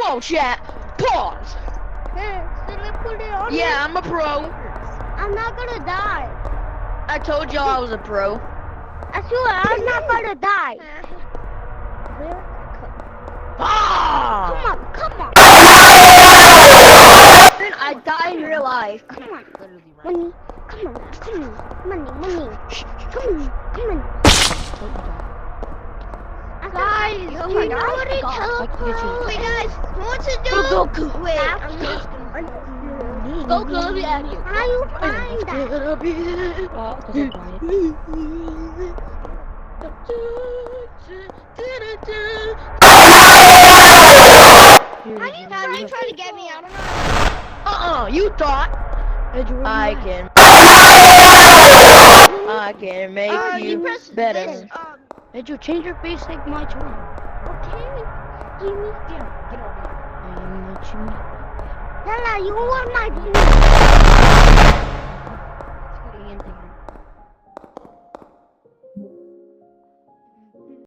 Whoa, chat. Pause. Put it on. Yeah, I'm a pro. I'm not gonna die. I told y'all I was a pro. I swear I'm not gonna die. Ah! Come on. I die in real life. Come on. Money. Come on. Money. Come on. Guys, do you know what it took? Wait, guys, what to do? Goku. Wait, I'm just Goku, let me at you. how you find that? How you try to get me out of here? You thought I can make you better. Did you change your face like my twin? Okay. Give me. Get over here. Lala, you are my